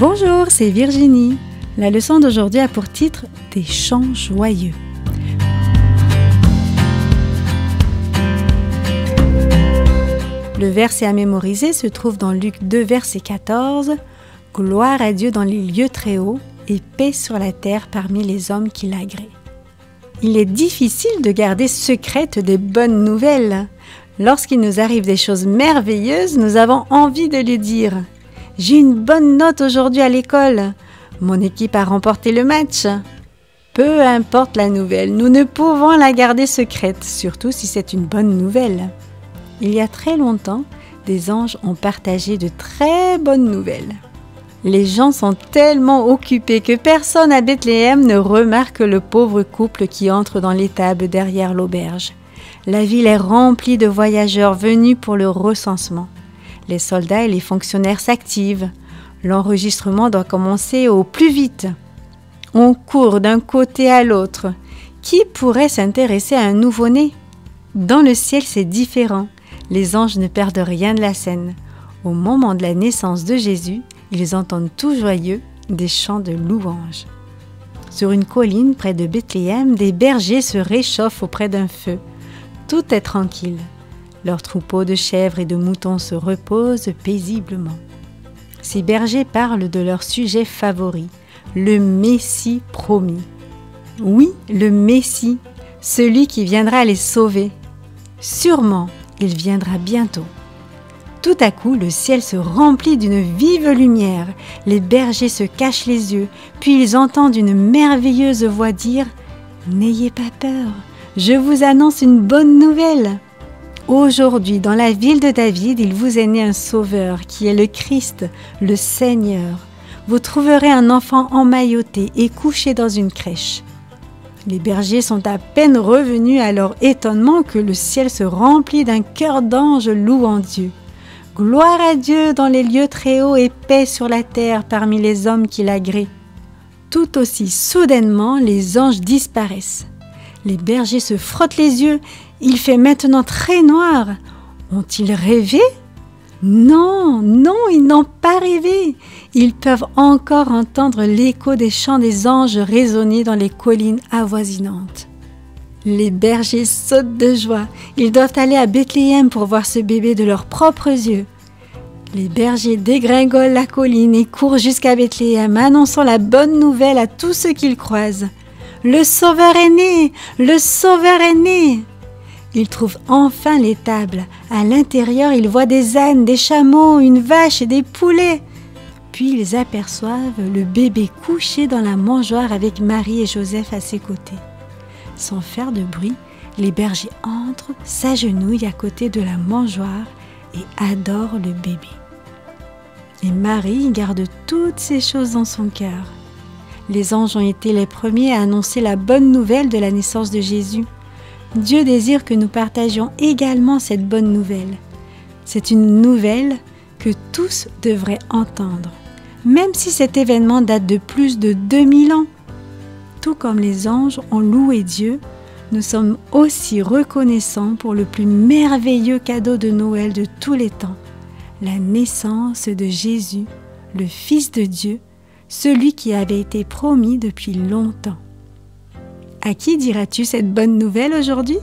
Bonjour, c'est Virginie. La leçon d'aujourd'hui a pour titre « Des chants joyeux ». Le verset à mémoriser se trouve dans Luc 2, verset 14. « Gloire à Dieu dans les lieux très hauts et paix sur la terre parmi les hommes qui l'agréent. » Il est difficile de garder secrètes des bonnes nouvelles. Lorsqu'il nous arrive des choses merveilleuses, nous avons envie de les dire. « J'ai une bonne note aujourd'hui à l'école. Mon équipe a remporté le match. » Peu importe la nouvelle, nous ne pouvons la garder secrète, surtout si c'est une bonne nouvelle. Il y a très longtemps, des anges ont partagé de très bonnes nouvelles. Les gens sont tellement occupés que personne à Bethléem ne remarque le pauvre couple qui entre dans l'étable derrière l'auberge. La ville est remplie de voyageurs venus pour le recensement. Les soldats et les fonctionnaires s'activent. L'enregistrement doit commencer au plus vite. On court d'un côté à l'autre. Qui pourrait s'intéresser à un nouveau-né? Dans le ciel, c'est différent. Les anges ne perdent rien de la scène. Au moment de la naissance de Jésus, ils entendent tout joyeux des chants de louanges. Sur une colline près de Bethléem, des bergers se réchauffent auprès d'un feu. Tout est tranquille. Leurs troupeaux de chèvres et de moutons se reposent paisiblement. Ces bergers parlent de leur sujet favori, le Messie promis. Oui, le Messie, celui qui viendra les sauver. Sûrement, il viendra bientôt. Tout à coup, le ciel se remplit d'une vive lumière. Les bergers se cachent les yeux, puis ils entendent une merveilleuse voix dire « N'ayez pas peur, je vous annonce une bonne nouvelle. Aujourd'hui, dans la ville de David, il vous est né un sauveur qui est le Christ, le Seigneur. Vous trouverez un enfant emmailloté et couché dans une crèche. » Les bergers sont à peine revenus à leur étonnement que le ciel se remplit d'un chœur d'anges louant Dieu. Gloire à Dieu dans les lieux très hauts et paix sur la terre parmi les hommes qui l'agréent. Tout aussi soudainement, les anges disparaissent. Les bergers se frottent les yeux. Il fait maintenant très noir. Ont-ils rêvé? Non, ils n'ont pas rêvé. Ils peuvent encore entendre l'écho des chants des anges résonner dans les collines avoisinantes. Les bergers sautent de joie. Ils doivent aller à Bethléem pour voir ce bébé de leurs propres yeux. Les bergers dégringolent la colline et courent jusqu'à Bethléem, annonçant la bonne nouvelle à tous ceux qu'ils croisent. Le Sauveur est né! Le Sauveur est né! Ils trouvent enfin l'étable. À l'intérieur, ils voient des ânes, des chameaux, une vache et des poulets. Puis ils aperçoivent le bébé couché dans la mangeoire avec Marie et Joseph à ses côtés. Sans faire de bruit, les bergers entrent, s'agenouillent à côté de la mangeoire et adorent le bébé. Et Marie garde toutes ces choses dans son cœur. Les anges ont été les premiers à annoncer la bonne nouvelle de la naissance de Jésus. Dieu désire que nous partagions également cette bonne nouvelle. C'est une nouvelle que tous devraient entendre, même si cet événement date de plus de 2000 ans. Tout comme les anges ont loué Dieu, nous sommes aussi reconnaissants pour le plus merveilleux cadeau de Noël de tous les temps, la naissance de Jésus, le Fils de Dieu, celui qui avait été promis depuis longtemps. À qui diras-tu cette bonne nouvelle aujourd'hui ?